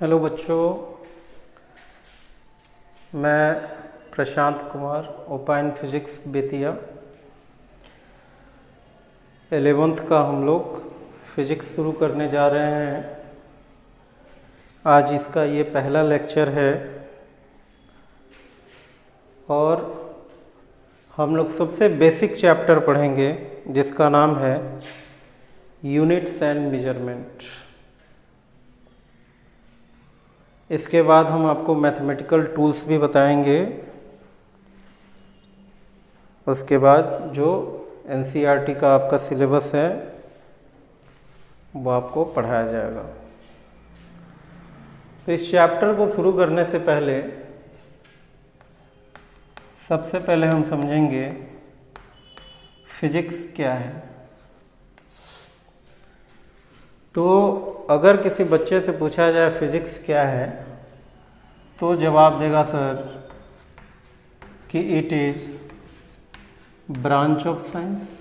Hello बच्चों, मैं Prashant Kumar, opine physics Bettiah. 11th का हम लोग फिजिक्स शुरू करने जा रहे हैं। आज इसका ये पहला लेक्चर है और हम लोग सबसे बेसिक चैप्टर पढ़ेंगे जिसका नाम है यूनिट्स एंड मेजरमेंट। इसके बाद हम आपको मैथमेटिकल टूल्स भी बताएंगे। उसके बाद जो एनसीईआरटी का आपका सिलेबस है वो आपको पढ़ाया जाएगा। तो इस चैप्टर को शुरू करने से पहले सबसे पहले हम समझेंगे फिजिक्स क्या है। तो अगर किसी बच्चे से पूछा जाए फिजिक्स क्या है तो जवाब देगा सर कि it is branch of science.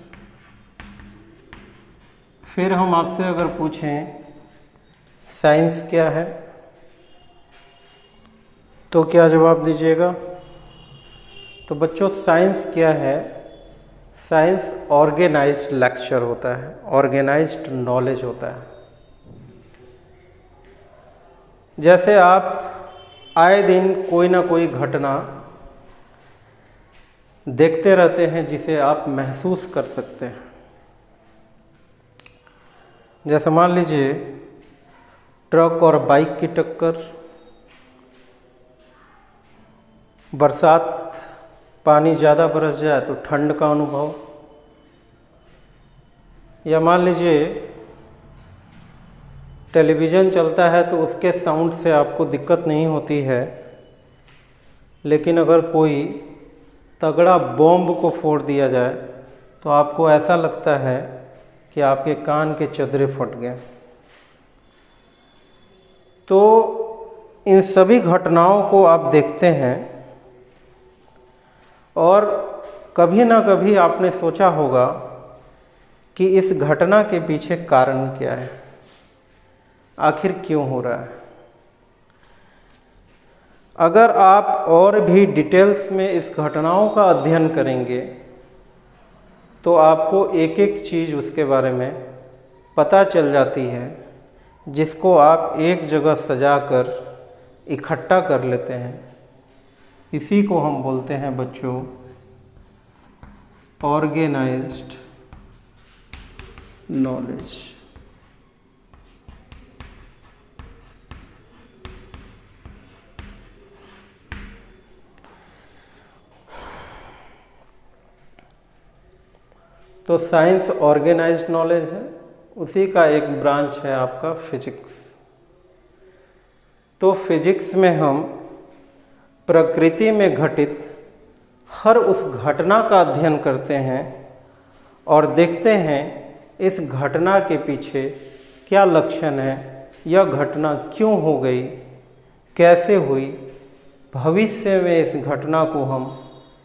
फिर हम आपसे अगर पूछें साइंस क्या है तो क्या जवाब दीजिएगा? तो बच्चों, साइंस क्या है? साइंस ऑर्गेनाइज्ड लेक्चर होता है, ऑर्गेनाइज्ड नॉलेज होता है। जैसे आप आए दिन कोई ना कोई घटना देखते रहते हैं जिसे आप महसूस कर सकते हैं। जैसे मान लीजिए ट्रक और बाइक की टक्कर, बरसात पानी ज़्यादा बरस जाए तो ठंड का अनुभव, या मान लीजिए टेलीविज़न चलता है तो उसके साउंड से आपको दिक्कत नहीं होती है, लेकिन अगर कोई तगड़ा बॉम्ब को फोड़ दिया जाए तो आपको ऐसा लगता है कि आपके कान के चदरे फट गए। तो इन सभी घटनाओं को आप देखते हैं और कभी ना कभी आपने सोचा होगा कि इस घटना के पीछे कारण क्या है, आखिर क्यों हो रहा है। अगर आप और भी डिटेल्स में इस घटनाओं का अध्ययन करेंगे तो आपको एक एक चीज़ उसके बारे में पता चल जाती है, जिसको आप एक जगह सजाकर इकट्ठा कर लेते हैं। इसी को हम बोलते हैं बच्चों ऑर्गेनाइज्ड नॉलेज। तो साइंस ऑर्गेनाइज्ड नॉलेज है, उसी का एक ब्रांच है आपका फिजिक्स। तो फिजिक्स में हम प्रकृति में घटित हर उस घटना का अध्ययन करते हैं और देखते हैं इस घटना के पीछे क्या लक्षण है, यह घटना क्यों हो गई, कैसे हुई, भविष्य में इस घटना को हम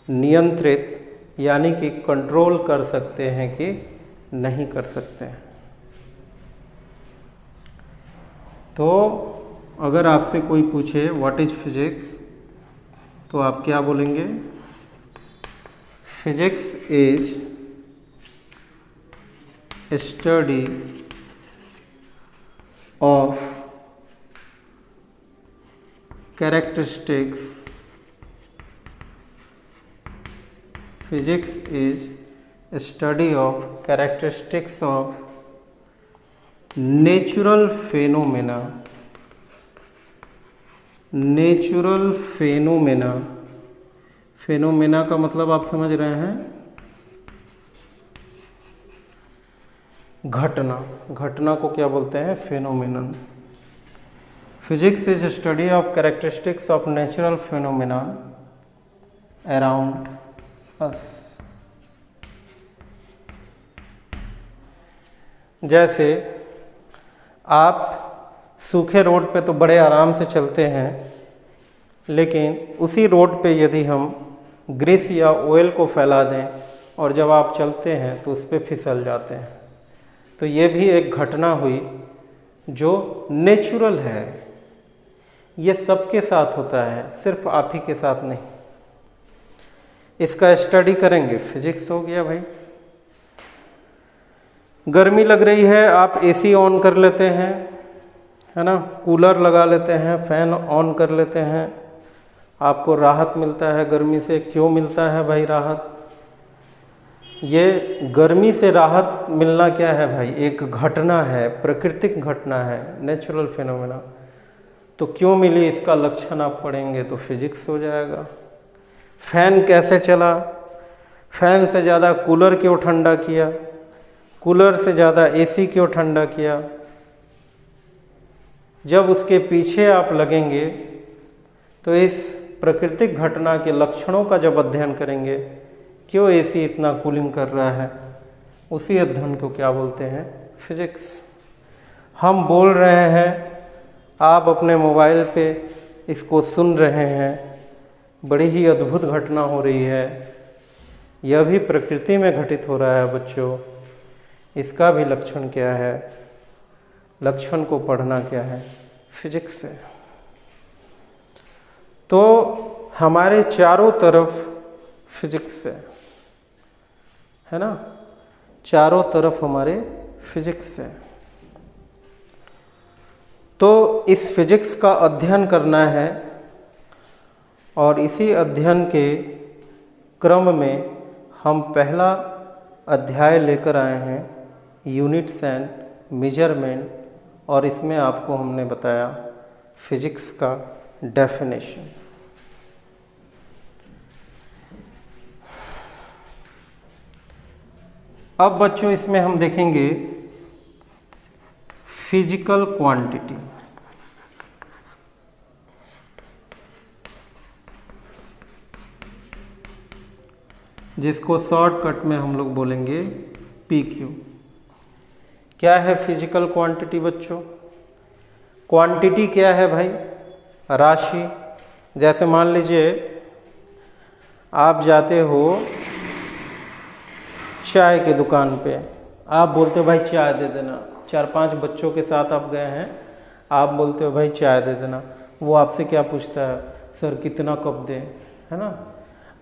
नियंत्रित यानी कि कंट्रोल कर सकते हैं कि नहीं कर सकते हैं। तो अगर आपसे कोई पूछे व्हाट इज फिजिक्स तो आप क्या बोलेंगे? Physics is study of characteristics. Physics is a study of characteristics of natural phenomena. Natural phenomena, phenomena का मतलब आप समझ रहे हैं, घटना। घटना को क्या बोलते हैं? phenomenon. Physics is a study of characteristics of natural phenomena around us. जैसे आप सूखे रोड पे तो बड़े आराम से चलते हैं, लेकिन उसी रोड पे यदि हम ग्रीस या ऑयल को फैला दें और जब आप चलते हैं तो उस पर फिसल जाते हैं। तो ये भी एक घटना हुई जो नेचुरल है, ये सबके साथ होता है, सिर्फ आप ही के साथ नहीं। इसका स्टडी करेंगे। फिजिक्स हो गया भाई। गर्मी लग रही है, आप एसी ऑन कर लेते हैं, है ना, कूलर लगा लेते हैं, फैन ऑन कर लेते हैं, आपको राहत मिलता है गर्मी से। क्यों मिलता है भाई राहत? ये गर्मी से राहत मिलना क्या है भाई? एक घटना है, प्राकृतिक घटना है, नेचुरल फिनोमेना। तो क्यों मिली, इसका लक्षण आप पढ़ेंगे तो फिजिक्स हो जाएगा। फैन कैसे चला? फैन से ज़्यादा कूलर क्यों ठंडा किया? कूलर से ज़्यादा एसी क्यों ठंडा किया? जब उसके पीछे आप लगेंगे तो इस प्राकृतिक घटना के लक्षणों का जब अध्ययन करेंगे, क्यों एसी इतना कूलिंग कर रहा है, उसी अध्ययन को क्या बोलते हैं? फिजिक्स। हम बोल रहे हैं, आप अपने मोबाइल पे इसको सुन रहे हैं, बड़ी ही अद्भुत घटना हो रही है। यह भी प्रकृति में घटित हो रहा है बच्चों। इसका भी लक्षण क्या है? लक्षण को पढ़ना क्या है? फिजिक्स से। तो हमारे चारों तरफ फिजिक्स है ना, चारों तरफ हमारे फिजिक्स है। तो इस फिजिक्स का अध्ययन करना है, और इसी अध्ययन के क्रम में हम पहला अध्याय लेकर आए हैं, यूनिट्स एंड मेजरमेंट, और इसमें आपको हमने बताया फिजिक्स का डेफिनेशन। अब बच्चों इसमें हम देखेंगे फिजिकल क्वांटिटी। जिसको शॉर्टकट में हम लोग बोलेंगे PQ। क्या है फिजिकल क्वांटिटी बच्चों? क्वांटिटी क्या है भाई? राशि। जैसे मान लीजिए आप जाते हो चाय के दुकान पे, आप बोलते हो भाई चाय दे देना। 4-5 बच्चों के साथ आप गए हैं, आप बोलते हो भाई चाय दे देना। वो आपसे क्या पूछता है? सर कितना कप दें, है ना।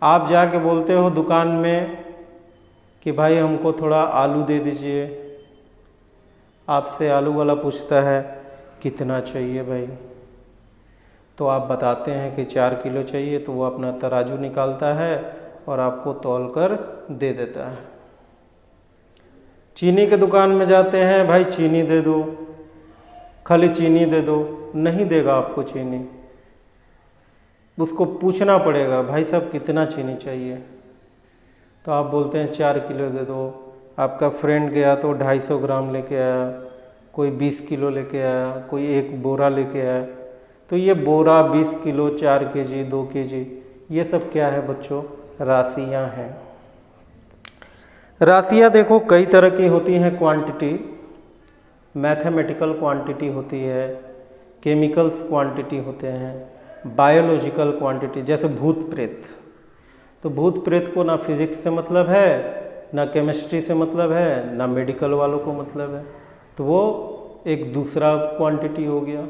आप जाके बोलते हो दुकान में कि भाई हमको थोड़ा आलू दे दीजिए। आपसे आलू वाला पूछता है कितना चाहिए भाई? तो आप बताते हैं कि 4 किलो चाहिए, तो वो अपना तराजू निकालता है और आपको तौल कर दे देता है। चीनी के दुकान में जाते हैं, भाई चीनी दे दो, खाली चीनी दे दो, नहीं देगा आपको चीनी। उसको पूछना पड़ेगा भाई साहब कितना चीनी चाहिए, तो आप बोलते हैं 4 किलो दे दो। आपका फ्रेंड गया तो 250 ग्राम लेके आया, कोई 20 किलो लेके आया, कोई 1 बोरा लेके आया। तो ये बोरा, 20 किलो, 4 केजी, 2 केजी, ये सब क्या है बच्चों? राशियाँ हैं। राशियाँ देखो कई तरह की होती हैं क्वांटिटी। मैथमेटिकल क्वांटिटी होती है, केमिकल्स क्वांटिटी होते हैं, बायोलॉजिकल क्वांटिटी, जैसे भूत प्रेत। तो भूत प्रेत को ना फिजिक्स से मतलब है, ना केमिस्ट्री से मतलब है, ना मेडिकल वालों को मतलब है, तो वो एक दूसरा क्वांटिटी हो गया।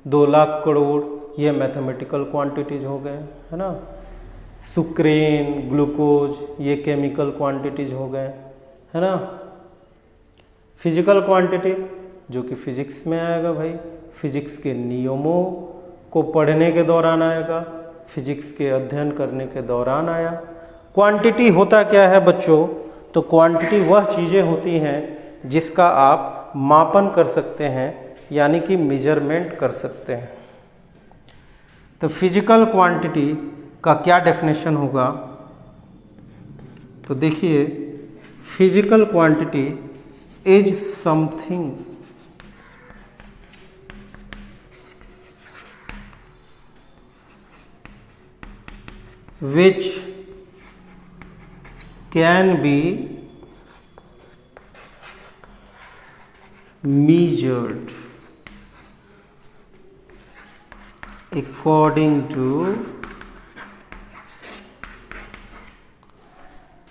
2 लाख करोड़, ये मैथमेटिकल क्वांटिटीज हो गए, है ना। सुक्रेन, ग्लूकोज, ये केमिकल क्वांटिटीज हो गए, है ना। फिजिकल क्वांटिटी जो कि फिजिक्स में आएगा भाई, फिजिक्स के नियमों को पढ़ने के दौरान आएगा, फिजिक्स के अध्ययन करने के दौरान आया। क्वांटिटी होता क्या है बच्चों? तो क्वांटिटी वह चीज़ें होती हैं जिसका आप मापन कर सकते हैं, यानी कि मेजरमेंट कर सकते हैं। तो फिजिकल क्वांटिटी का क्या डेफिनेशन होगा? तो देखिए, physical quantity is something which can be measured according to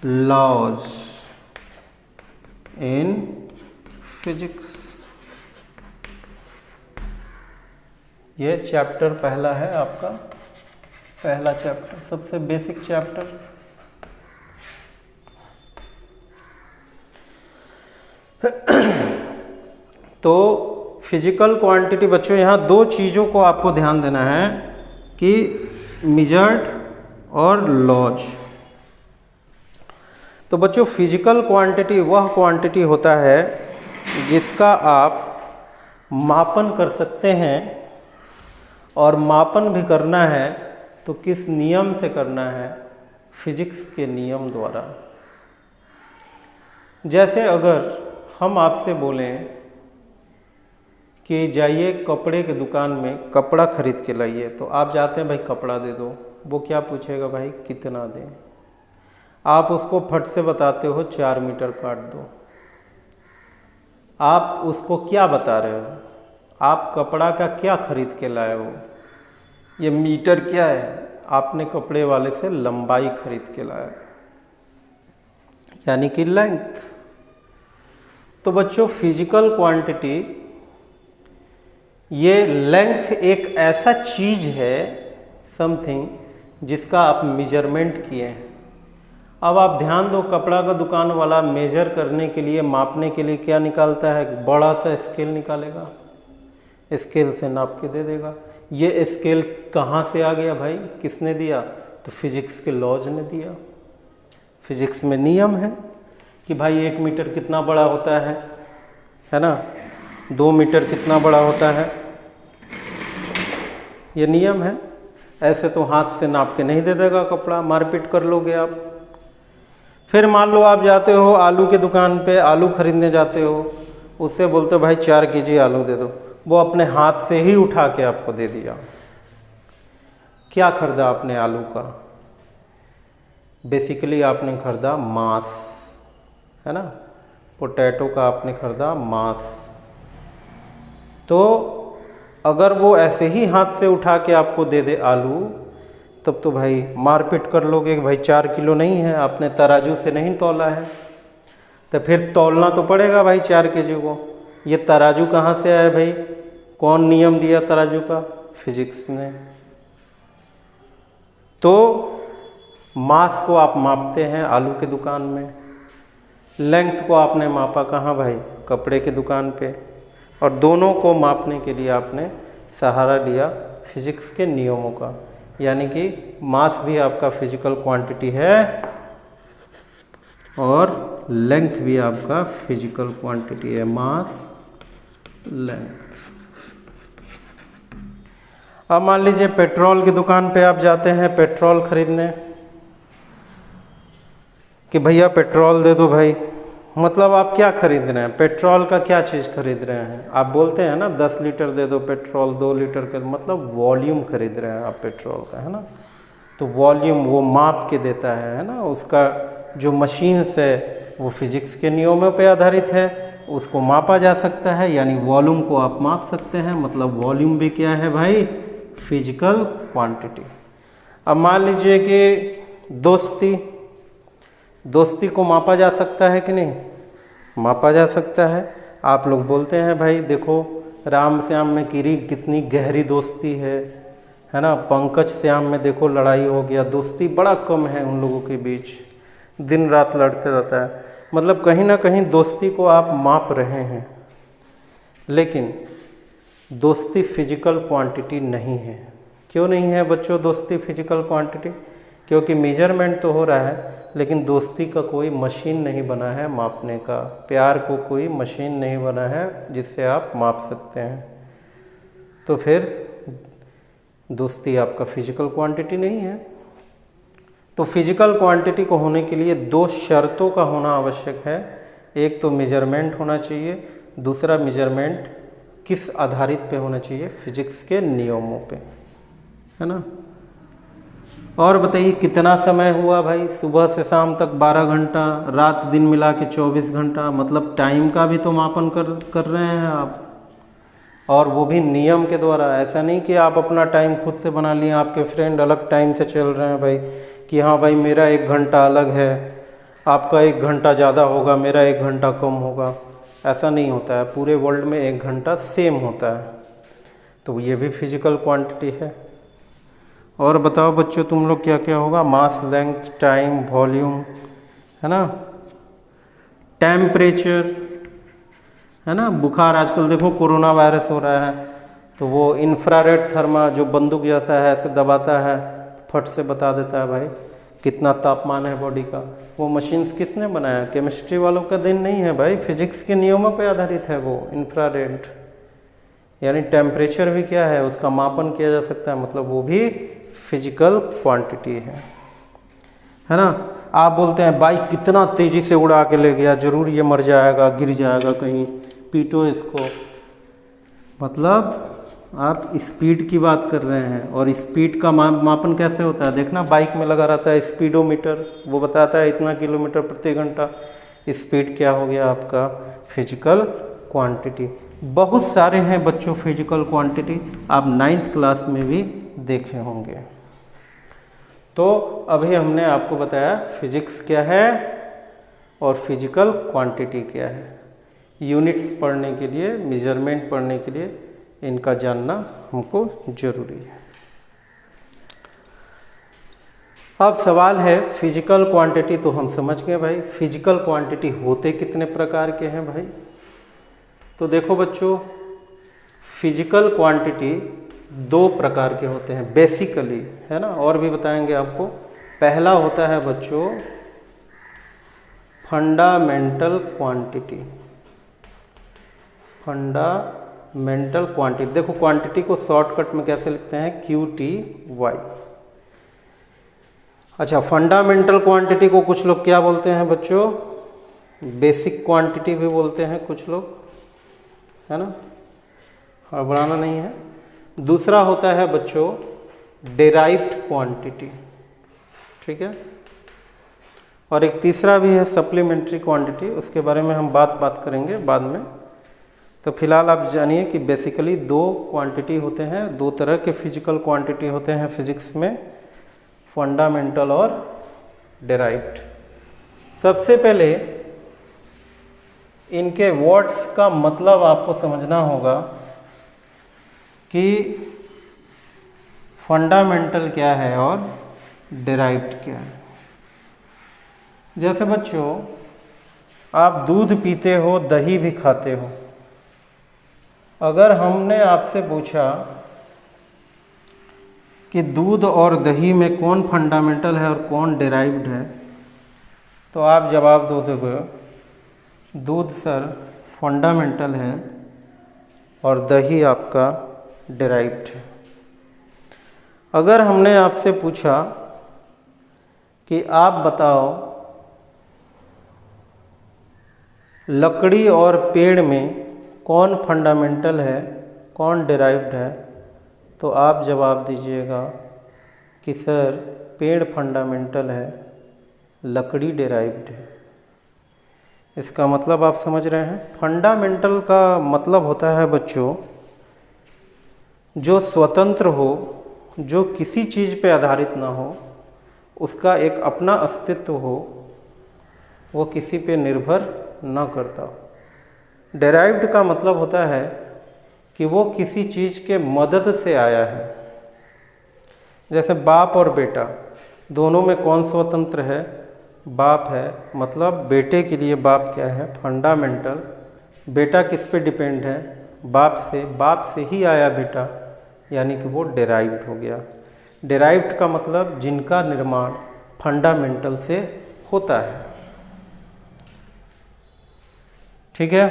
laws in physics। ये चैप्टर पहला है आपका, पहला चैप्टर, सबसे बेसिक चैप्टर। तो फिजिकल क्वांटिटी बच्चों, यहाँ दो चीज़ों को आपको ध्यान देना है कि मेजर्ड और लॉज। तो बच्चों फिजिकल क्वांटिटी वह क्वांटिटी होता है जिसका आप मापन कर सकते हैं, और मापन भी करना है तो किस नियम से करना है? फिजिक्स के नियम द्वारा। जैसे अगर हम आपसे बोलें कि जाइए कपड़े की दुकान में कपड़ा खरीद के लाइए, तो आप जाते हैं भाई कपड़ा दे दो, वो क्या पूछेगा भाई कितना दें? आप उसको फट से बताते हो 4 मीटर काट दो। आप उसको क्या बता रहे हो? आप कपड़ा का क्या खरीद के लाए हो? ये मीटर क्या है? आपने कपड़े वाले से लंबाई खरीद के लाया, यानी कि लेंथ। तो बच्चों फिजिकल क्वांटिटी, ये लेंथ एक ऐसा चीज है, समथिंग जिसका आप मेजरमेंट किए हैं। अब आप ध्यान दो, कपड़ा का दुकान वाला मेजर करने के लिए, मापने के लिए क्या निकालता है? बड़ा सा स्केल निकालेगा, स्केल से नाप के दे देगा। ये स्केल कहाँ से आ गया भाई? किसने दिया? तो फिजिक्स के लॉज ने दिया। फिजिक्स में नियम है कि भाई 1 मीटर कितना बड़ा होता है ना, 2 मीटर कितना बड़ा होता है, ये नियम है। ऐसे तो हाथ से नाप के नहीं दे देगा कपड़ा, मारपीट कर लोगे आप। फिर मान लो आप जाते हो आलू के दुकान पे, आलू खरीदने जाते हो, उससे बोलते हो भाई 4 केजी आलू दे दो, वो अपने हाथ से ही उठा के आपको दे दिया। क्या खरीदा आपने आलू का? बेसिकली आपने खरीदा मांस, है ना, पोटैटो का आपने खरीदा मांस। तो अगर वो ऐसे ही हाथ से उठा के आपको दे दे आलू, तब तो भाई मारपीट कर लोगे कि भाई 4 किलो नहीं है, आपने तराजू से नहीं तौला है। तो फिर तौलना तो पड़ेगा भाई 4 केजी को। ये तराजू कहाँ से आया भाई? कौन नियम दिया तराजू का? फिजिक्स ने। तो मास को आप मापते हैं आलू के दुकान में, लेंथ को आपने मापा कहाँ भाई? कपड़े के दुकान पे। और दोनों को मापने के लिए आपने सहारा लिया फिजिक्स के नियमों का, यानी कि मास भी आपका फिजिकल क्वांटिटी है और लेंथ भी आपका फिजिकल क्वांटिटी है, मास लेंथ। अब मान लीजिए पेट्रोल की दुकान पे आप जाते हैं पेट्रोल खरीदने, कि भैया पेट्रोल दे दो भाई। मतलब आप क्या खरीद रहे हैं? पेट्रोल का क्या चीज़ खरीद रहे हैं? आप बोलते हैं ना 10 लीटर दे दो पेट्रोल, 2 लीटर का, मतलब वॉल्यूम खरीद रहे हैं आप पेट्रोल का, है ना। तो वॉल्यूम वो माप के देता है ना, उसका जो मशीन से वो फिजिक्स के नियमों पे आधारित है, उसको मापा जा सकता है, यानी वॉल्यूम को आप माप सकते हैं। मतलब वॉल्यूम भी क्या है भाई? Physical quantity. अब मान लीजिए कि दोस्ती को मापा जा सकता है कि नहीं? मापा जा सकता है। आप लोग बोलते हैं भाई देखो राम श्याम में कितनी गहरी दोस्ती है ना, पंकज श्याम में देखो लड़ाई हो गया, दोस्ती बड़ा कम है उन लोगों के बीच, दिन रात लड़ते रहता है। मतलब कहीं ना कहीं दोस्ती को आप माप रहे हैं, लेकिन दोस्ती फिजिकल क्वांटिटी नहीं है। क्यों नहीं है बच्चों दोस्ती फिजिकल क्वांटिटी? क्योंकि मेजरमेंट तो हो रहा है, लेकिन दोस्ती का कोई मशीन नहीं बना है मापने का। प्यार को कोई मशीन नहीं बना है जिससे आप माप सकते हैं। तो फिर दोस्ती आपका फिजिकल क्वांटिटी नहीं है। तो फिजिकल क्वांटिटी को होने के लिए 2 शर्तों का होना आवश्यक है। एक तो मेजरमेंट होना चाहिए, दूसरा मेजरमेंट किस आधारित पे होना चाहिए? फिजिक्स के नियमों पे, है ना। और बताइए कितना समय हुआ भाई? सुबह से शाम तक 12 घंटा, रात दिन मिला के 24 घंटा। मतलब टाइम का भी तो मापन कर रहे हैं आप, और वो भी नियम के द्वारा। ऐसा नहीं कि आप अपना टाइम खुद से बना लिए, आपके फ्रेंड अलग टाइम से चल रहे हैं भाई, कि हाँ भाई मेरा 1 घंटा अलग है, आपका 1 घंटा ज़्यादा होगा, मेरा 1 घंटा कम होगा। ऐसा नहीं होता है, पूरे वर्ल्ड में 1 घंटा सेम होता है। तो ये भी फिजिकल क्वांटिटी है। और बताओ बच्चों तुम लोग क्या क्या होगा, मास, लेंथ, टाइम, वॉल्यूम, है ना, टेम्परेचर, है ना, बुखार, आजकल देखो कोरोना वायरस हो रहा है तो वो इंफ्रारेड थर्मा जो बंदूक जैसा है ऐसे दबाता है, फट से बता देता है भाई कितना तापमान है बॉडी का। वो मशीन्स किसने बनाया, केमिस्ट्री वालों का दिन नहीं है भाई, फिजिक्स के नियमों पे आधारित है वो इंफ्रारेड। यानी टेम्परेचर भी क्या है, उसका मापन किया जा सकता है, मतलब वो भी फिजिकल क्वांटिटी है ना। आप बोलते हैं बाइक कितना तेज़ी से उड़ा के ले गया, जरूर ये मर जाएगा, गिर जाएगा कहीं, पीटो इसको, मतलब आप स्पीड की बात कर रहे हैं। और स्पीड का मापन कैसे होता है, देखना बाइक में लगा रहता है स्पीडोमीटर, वो बताता है इतना किलोमीटर प्रति घंटा। स्पीड क्या हो गया आपका, फिजिकल क्वांटिटी। बहुत सारे हैं बच्चों फिजिकल क्वांटिटी, आप 9th क्लास में भी देखे होंगे। तो अभी हमने आपको बताया फिजिक्स क्या है और फिजिकल क्वांटिटी क्या है। यूनिट्स पढ़ने के लिए, मेजरमेंट पढ़ने के लिए इनका जानना हमको जरूरी है। अब सवाल है फिजिकल क्वांटिटी तो हम समझ गए भाई, फिजिकल क्वांटिटी होते कितने प्रकार के हैं भाई। तो देखो बच्चों, फिजिकल क्वांटिटी 2 प्रकार के होते हैं बेसिकली, है ना, और भी बताएंगे आपको। पहला होता है बच्चों फंडामेंटल क्वांटिटी। फंडामेंटल क्वांटिटी, देखो क्वांटिटी को शॉर्टकट में कैसे लिखते हैं, QTY। अच्छा, फंडामेंटल क्वांटिटी को कुछ लोग क्या बोलते हैं बच्चों, बेसिक क्वांटिटी भी बोलते हैं कुछ लोग, है ना, हड़बड़ाना नहीं है। दूसरा होता है बच्चों डेराइव्ड क्वांटिटी, ठीक है। और एक तीसरा भी है सप्लीमेंट्री क्वांटिटी, उसके बारे में हम बात करेंगे बाद में। तो फिलहाल आप जानिए कि बेसिकली 2 क्वांटिटी होते हैं, 2 तरह के फिजिकल क्वांटिटी होते हैं फिजिक्स में, फंडामेंटल और डेराइव्ड। सबसे पहले इनके वर्ड्स का मतलब आपको समझना होगा कि फंडामेंटल क्या है और डेराइव्ड क्या है। जैसे बच्चों आप दूध पीते हो, दही भी खाते हो, अगर हमने आपसे पूछा कि दूध और दही में कौन फंडामेंटल है और कौन डेराइव्ड है, तो आप जवाब दो दोगे दूध सर फंडामेंटल है और दही आपका डेराइव्ड है। अगर हमने आपसे पूछा कि आप बताओ लकड़ी और पेड़ में कौन फंडामेंटल है कौन डेराइव्ड है, तो आप जवाब दीजिएगा कि सर पेड़ फंडामेंटल है, लकड़ी डेराइव्ड है। इसका मतलब आप समझ रहे हैं, फंडामेंटल का मतलब होता है बच्चों जो स्वतंत्र हो, जो किसी चीज़ पे आधारित ना हो, उसका एक अपना अस्तित्व हो, वो किसी पे निर्भर ना करता हो। डेराइव्ड का मतलब होता है कि वो किसी चीज़ के मदद से आया है। जैसे बाप और बेटा दोनों में कौन स्वतंत्र है, बाप है, मतलब बेटे के लिए बाप क्या है, फंडामेंटल। बेटा किस पे डिपेंड है, बाप से ही आया बेटा, यानी कि वो डेराइव्ड हो गया। डेराइव्ड का मतलब जिनका निर्माण फंडामेंटल से होता है, ठीक है।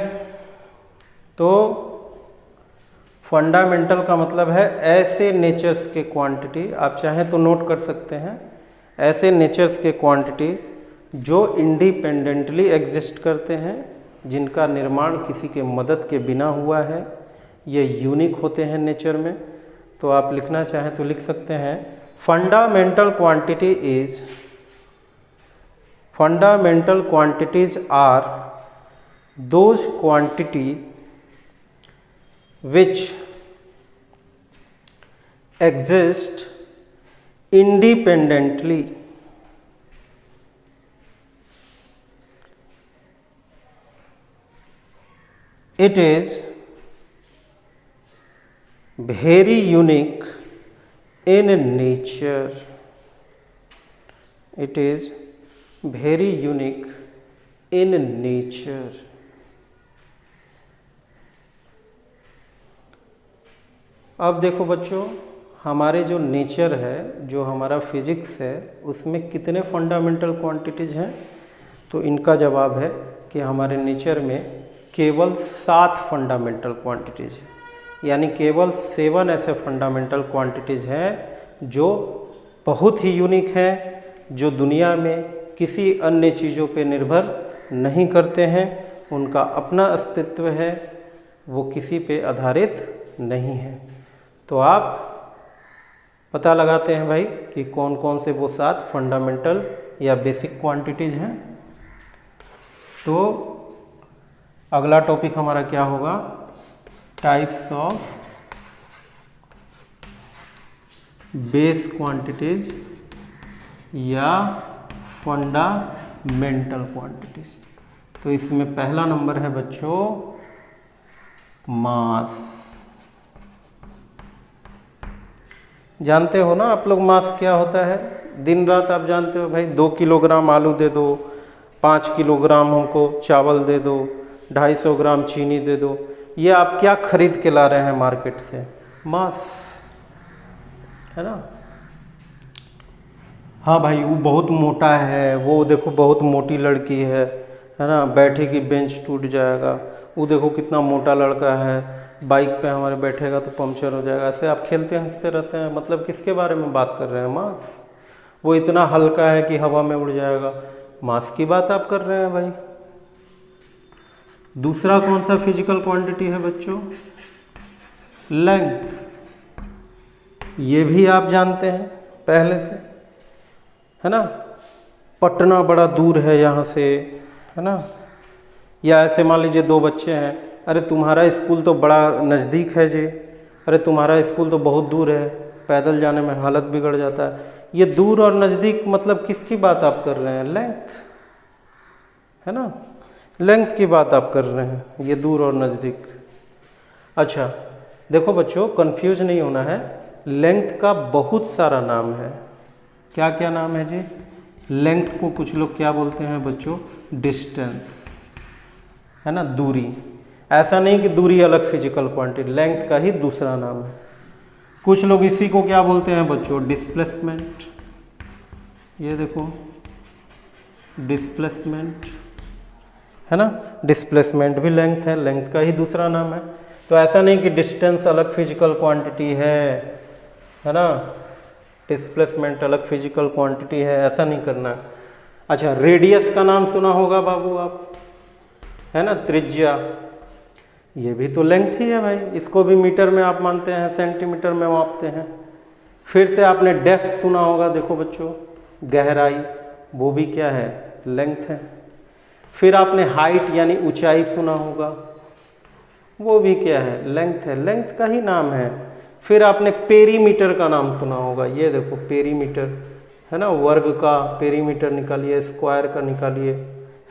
तो फंडामेंटल का मतलब है ऐसे नेचर्स के क्वांटिटी, आप चाहें तो नोट कर सकते हैं, ऐसे नेचर्स के क्वांटिटी जो इंडिपेंडेंटली एग्जिस्ट करते हैं, जिनका निर्माण किसी के मदद के बिना हुआ है, ये यूनिक होते हैं नेचर में। तो आप लिखना चाहें तो लिख सकते हैं fundamental quantities are those quantity which exist independently it is very unique in nature. It is very unique in nature. अब देखो बच्चों, हमारे जो नेचर है, जो हमारा फिजिक्स है, उसमें कितने फंडामेंटल क्वांटिटीज हैं? तो इनका जवाब है कि हमारे नेचर में केवल 7 फंडामेंटल क्वांटिटीज हैं, यानी केवल 7 ऐसे फंडामेंटल क्वांटिटीज हैं जो बहुत ही यूनिक हैं, जो दुनिया में किसी अन्य चीज़ों पे निर्भर नहीं करते हैं, उनका अपना अस्तित्व है, वो किसी पे आधारित नहीं है। तो आप पता लगाते हैं भाई कि कौन कौन से वो 7 फंडामेंटल या बेसिक क्वांटिटीज हैं। तो अगला टॉपिक हमारा क्या होगा? टाइप्स ऑफ बेस क्वांटिटीज या फंडामेंटल क्वांटिटीज। तो इसमें पहला नंबर है बच्चों मास। जानते हो ना आप लोग मास क्या होता है? दिन रात आप जानते हो भाई, 2 किलोग्राम आलू दे दो, 5 किलोग्राम हमको चावल दे दो, 250 ग्राम चीनी दे दो, ये आप क्या खरीद के ला रहे हैं मार्केट से? मास, है ना? हाँ भाई, वो बहुत मोटा है, वो देखो बहुत मोटी लड़की है ना, बैठेगी बेंच टूट जाएगा, वो देखो कितना मोटा लड़का है, बाइक पे हमारे बैठेगा तो पंक्चर हो जाएगा। ऐसे आप खेलते हंसते रहते हैं, मतलब किसके बारे में बात कर रहे हैं? मास। वो इतना हल्का है कि हवा में उड़ जाएगा, मास की बात आप कर रहे हैं भाई। दूसरा कौन सा फिजिकल क्वांटिटी है बच्चों? लेंथ। ये भी आप जानते हैं पहले से, है ना? पटना बड़ा दूर है यहाँ से, है ना? या ऐसे मान लीजिए 2 बच्चे हैं, अरे तुम्हारा स्कूल तो बड़ा नज़दीक है जी, अरे तुम्हारा स्कूल तो बहुत दूर है, पैदल जाने में हालत बिगड़ जाता है। ये दूर और नज़दीक मतलब किसकी बात आप कर रहे हैं? लेंथ, है ना? लेंथ की बात आप कर रहे हैं, ये दूर और नज़दीक। अच्छा देखो बच्चों, कंफ्यूज नहीं होना है, लेंथ का बहुत सारा नाम है। क्या क्या नाम है जी? लेंथ को कुछ लोग क्या बोलते हैं बच्चों? डिस्टेंस, है ना, दूरी। ऐसा नहीं कि दूरी अलग फिजिकल क्वांटिटी, लेंथ का ही दूसरा नाम है। कुछ लोग इसी को क्या बोलते हैं बच्चों? डिस्प्लेसमेंट। ये देखो डिस्प्लेसमेंट, है ना? डिस्प्लेसमेंट भी लेंथ है, लेंथ का ही दूसरा नाम है। तो ऐसा नहीं कि डिस्टेंस अलग फिजिकल क्वांटिटी है ना, डिस्प्लेसमेंट अलग फिजिकल क्वांटिटी है, ऐसा नहीं करना। अच्छा, रेडियस का नाम सुना होगा बाबू आप, है ना? त्रिज्या, ये भी तो लेंथ ही है भाई, इसको भी मीटर में आप मानते हैं, सेंटीमीटर में मापते हैं। फिर से आपने डेप्थ सुना होगा, देखो बच्चों, गहराई, वो भी क्या है? लेंथ है। फिर आपने हाइट यानी ऊंचाई सुना होगा, वो भी क्या है? लेंथ है, लेंथ का ही नाम है। फिर आपने पेरीमीटर का नाम सुना होगा, ये देखो पेरीमीटर, है ना? वर्ग का पेरीमीटर निकालिए, स्क्वायर का निकालिए,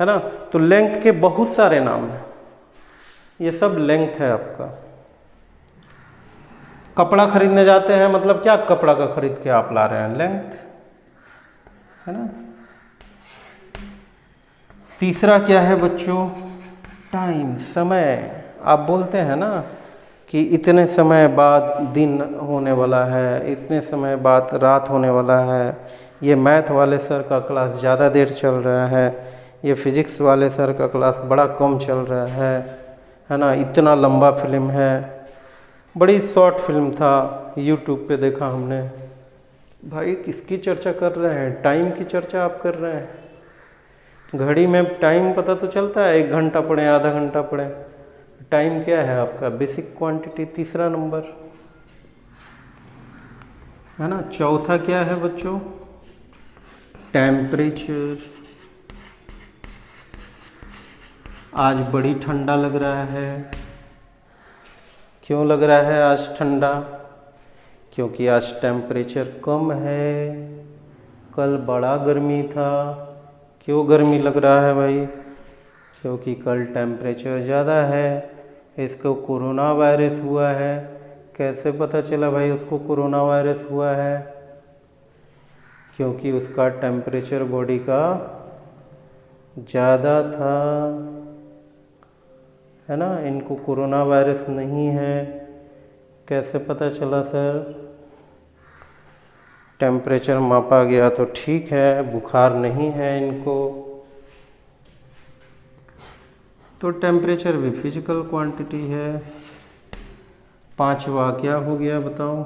है ना? तो लेंथ के बहुत सारे नाम हैं, ये सब लेंथ है आपका। कपड़ा खरीदने जाते हैं, मतलब क्या कपड़ा का खरीद के आप ला रहे हैं? लेंथ, है ना? तीसरा क्या है बच्चों? टाइम, समय। आप बोलते हैं ना कि इतने समय बाद दिन होने वाला है, इतने समय बाद रात होने वाला है, ये मैथ वाले सर का क्लास ज़्यादा देर चल रहा है, ये फिजिक्स वाले सर का क्लास बड़ा कम चल रहा है ना? इतना लंबा फिल्म है, बड़ी शॉर्ट फिल्म था, यूट्यूब पे देखा हमने। भाई किसकी चर्चा कर रहे हैं? टाइम की चर्चा आप कर रहे हैं। घड़ी में टाइम पता तो चलता है, 1 घंटा पढ़े, आधा घंटा पढ़े। टाइम क्या है आपका? बेसिक क्वांटिटी, तीसरा नंबर, है ना? चौथा क्या है बच्चों? टेम्परेचर। आज बड़ी ठंडा लग रहा है, क्यों लग रहा है आज ठंडा? क्योंकि आज टेम्परेचर कम है, कल बड़ा गर्मी था। क्यों गर्मी लग रहा है भाई? क्योंकि कल टेम्परेचर ज़्यादा है, इसको कोरोना वायरस हुआ है, कैसे पता चला भाई उसको कोरोना वायरस हुआ है? क्योंकि उसका टेम्परेचर बॉडी का ज़्यादा था, है ना। इनको कोरोना वायरस नहीं है। कैसे पता चला सर? टेम्परेचर मापा गया तो ठीक है, बुखार नहीं है इनको। तो टेम्परेचर भी फिजिकल क्वांटिटी है। पांचवा क्या हो गया बताओ?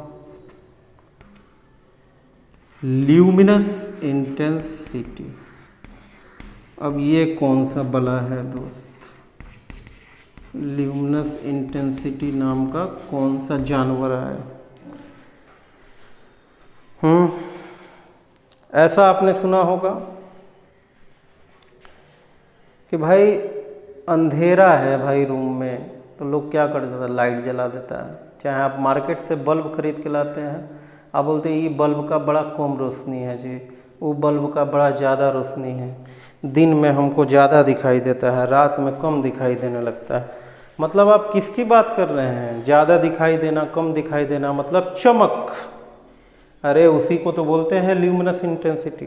Luminous intensity. अब ये कौन सा बला है दोस्त? ल्यूमिनस इंटेंसिटी नाम का कौन सा जानवर है? ऐसा आपने सुना होगा कि भाई अंधेरा है भाई रूम में, तो लोग क्या कर देता है? लाइट जला देता है। चाहे आप मार्केट से बल्ब खरीद के लाते हैं, आप बोलते हैं ये बल्ब का बड़ा कम रोशनी है जी, वो बल्ब का बड़ा ज़्यादा रोशनी है। दिन में हमको ज़्यादा दिखाई देता है, रात में कम दिखाई देने लगता है। मतलब आप किसकी बात कर रहे हैं? ज़्यादा दिखाई देना, कम दिखाई देना, मतलब चमक। अरे उसी को तो बोलते हैं ल्यूमिनस इंटेंसिटी।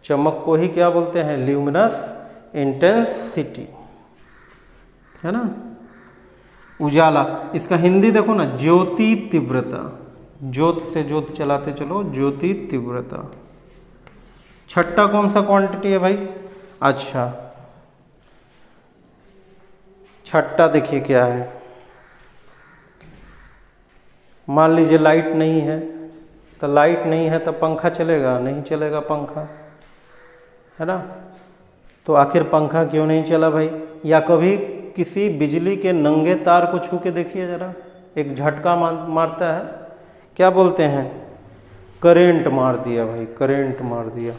चमक को ही क्या बोलते हैं? ल्यूमिनस इंटेंसिटी, है ना। उजाला, इसका हिंदी देखो ना, ज्योति तीव्रता। ज्योत से ज्योत चलाते चलो, ज्योति तीव्रता। छठा कौन सा क्वांटिटी है भाई? अच्छा, छठा देखिए क्या है। मान लीजिए लाइट नहीं है, तो लाइट नहीं है तो पंखा चलेगा? नहीं चलेगा पंखा, है ना। तो आखिर पंखा क्यों नहीं चला भाई? या कभी किसी बिजली के नंगे तार को छू के देखिए जरा, एक झटका मारता है, क्या बोलते हैं? करेंट मार दिया भाई, करेंट मार दिया।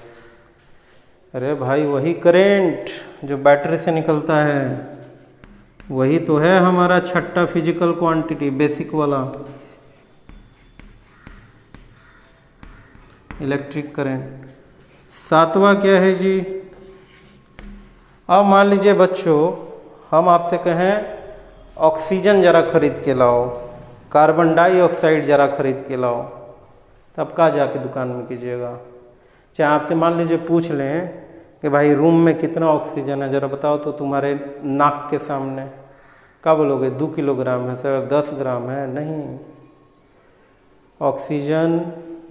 अरे भाई वही करेंट जो बैटरी से निकलता है, वही तो है हमारा छठा फिजिकल क्वांटिटी, बेसिक वाला, इलेक्ट्रिक करंट। सातवां क्या है जी? अब मान लीजिए बच्चों, हम आपसे कहें ऑक्सीजन ज़रा खरीद के लाओ, कार्बन डाइऑक्साइड ज़रा खरीद के लाओ, तब कहाँ जाके दुकान में कीजिएगा? चाहे आपसे मान लीजिए पूछ लें कि भाई रूम में कितना ऑक्सीजन है ज़रा बताओ, तो तुम्हारे नाक के सामने क्या बोलोगे? 2 किलोग्राम है सर, 10 ग्राम है। नहीं, ऑक्सीजन,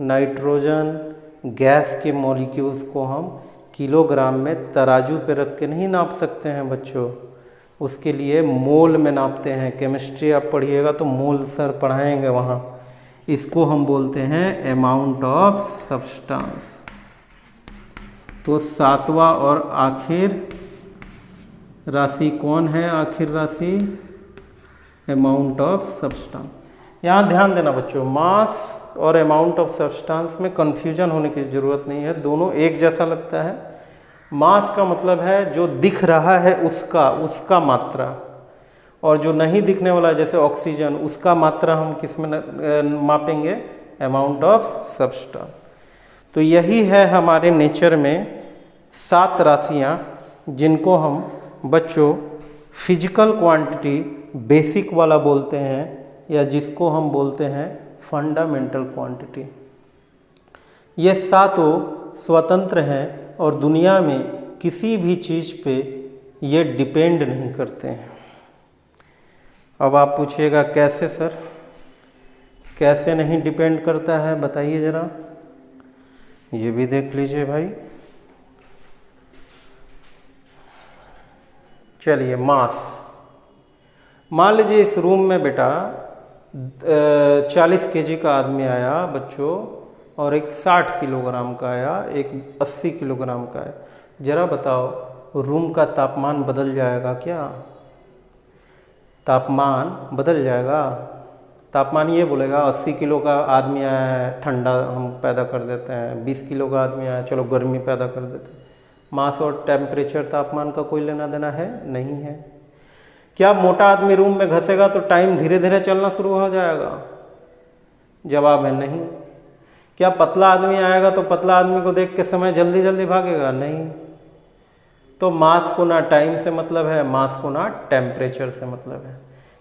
नाइट्रोजन, गैस के मॉलिक्यूल्स को हम किलोग्राम में तराजू पे रख के नहीं नाप सकते हैं बच्चों। उसके लिए मोल में नापते हैं। केमिस्ट्री आप पढ़िएगा तो मोल सर पढ़ाएंगे वहाँ। इसको हम बोलते हैं अमाउंट ऑफ सब्सटेंस। तो सातवां और आखिर राशि कौन है? आखिर राशि अमाउंट ऑफ सब्सटेंस। यहाँ ध्यान देना बच्चों, मास और अमाउंट ऑफ सब्सटेंस में कन्फ्यूजन होने की ज़रूरत नहीं है, दोनों एक जैसा लगता है। मास का मतलब है जो दिख रहा है उसका मात्रा, और जो नहीं दिखने वाला जैसे ऑक्सीजन, उसका मात्रा हम किस में मापेंगे? Amount of substance. तो यही है हमारे नेचर में 7 राशियाँ जिनको हम बच्चों फिजिकल क्वांटिटी बेसिक वाला बोलते हैं, या जिसको हम बोलते हैं फंडामेंटल क्वांटिटी। ये सातों स्वतंत्र हैं और दुनिया में किसी भी चीज़ पे ये डिपेंड नहीं करते हैं। अब आप पूछिएगा कैसे सर? कैसे नहीं डिपेंड करता है बताइए ज़रा। ये भी देख लीजिए भाई। चलिए, मास। मान लीजिए इस रूम में बेटा 40 केजी का आदमी आया बच्चों, और एक 60 किलोग्राम का आया, एक 80 किलोग्राम का है। ज़रा बताओ रूम का तापमान बदल जाएगा क्या? तापमान बदल जाएगा? तापमान ये बोलेगा 80 किलो का आदमी आया है, ठंडा हम पैदा कर देते हैं, 20 किलो का आदमी आया, चलो गर्मी पैदा कर देते हैं। मास और टेम्परेचर, तापमान का कोई लेना देना है? नहीं है। क्या मोटा आदमी रूम में घसेगा तो टाइम धीरे धीरे चलना शुरू हो जाएगा? जवाब है नहीं। क्या पतला आदमी आएगा तो पतला आदमी को देख के समय जल्दी जल्दी भागेगा? नहीं। तो मास को ना टाइम से मतलब है, मास को ना टेम्परेचर से मतलब है।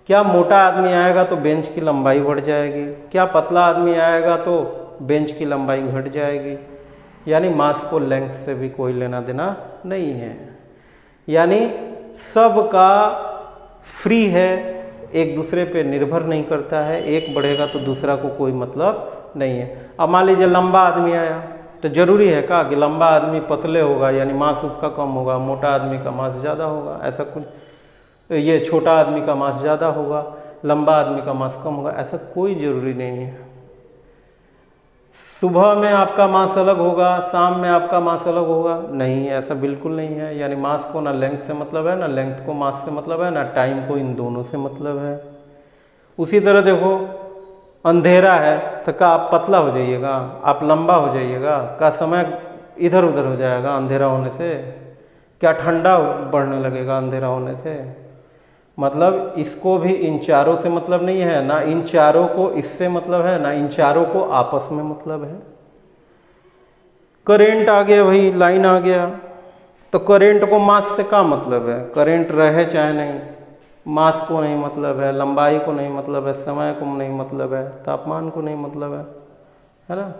क्या मोटा आदमी आएगा तो बेंच की लंबाई बढ़ जाएगी, क्या पतला आदमी आएगा तो बेंच की लंबाई घट जाएगी। यानी मास को लेंथ से भी कोई लेना देना नहीं है, यानी सब का फ्री है, एक दूसरे पे निर्भर नहीं करता है, एक बढ़ेगा तो दूसरा को कोई मतलब नहीं है। अब मान लीजिए लंबा आदमी आया तो जरूरी है क्या कि लंबा आदमी पतले होगा यानी मास उसका कम होगा, मोटा आदमी का मास ज़्यादा होगा, ऐसा कुछ, ये छोटा आदमी का मास ज़्यादा होगा, लंबा आदमी का मास कम होगा, ऐसा कोई ज़रूरी नहीं है। सुबह में आपका मास अलग होगा, शाम में आपका मास अलग होगा, नहीं, ऐसा बिल्कुल नहीं है। यानी मास को ना लेंथ से मतलब है, ना लेंथ को मास से मतलब है, ना टाइम को, इन दोनों से मतलब है। उसी तरह देखो, अंधेरा है तो क्या आप पतला हो जाइएगा, आप लंबा हो जाइएगा, क्या समय इधर उधर हो जाएगा अंधेरा होने से, क्या ठंडा बढ़ने लगेगा अंधेरा होने से। मतलब इसको भी इन चारों से मतलब नहीं है, ना इन चारों को इससे मतलब है, ना इन चारों को आपस में मतलब है। करेंट आ गया भाई, लाइन आ गया, तो करेंट को मास से क्या मतलब है, करेंट रहे चाहे नहीं, मास को नहीं मतलब है, लंबाई को नहीं मतलब है, समय को नहीं मतलब है, तापमान को नहीं मतलब है ना।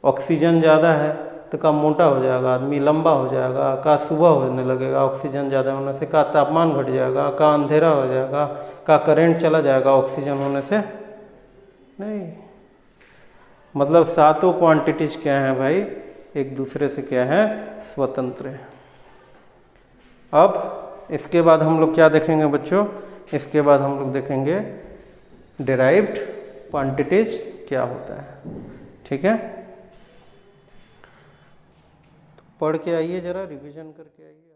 ऑक्सीजन ज़्यादा है तो का मोटा हो जाएगा आदमी, लंबा हो जाएगा, का सुबह होने लगेगा ऑक्सीजन ज़्यादा होने से, का तापमान घट जाएगा, का अंधेरा हो जाएगा, का करंट चला जाएगा ऑक्सीजन होने से, नहीं। मतलब सातों क्वांटिटीज क्या हैं भाई, एक दूसरे से क्या है, स्वतंत्र है। अब इसके बाद हम लोग क्या देखेंगे बच्चों, इसके बाद हम लोग देखेंगे डिराइव्ड क्वांटिटीज क्या होता है, ठीक है। पढ़ के आइए, जरा रिवीजन करके आइए।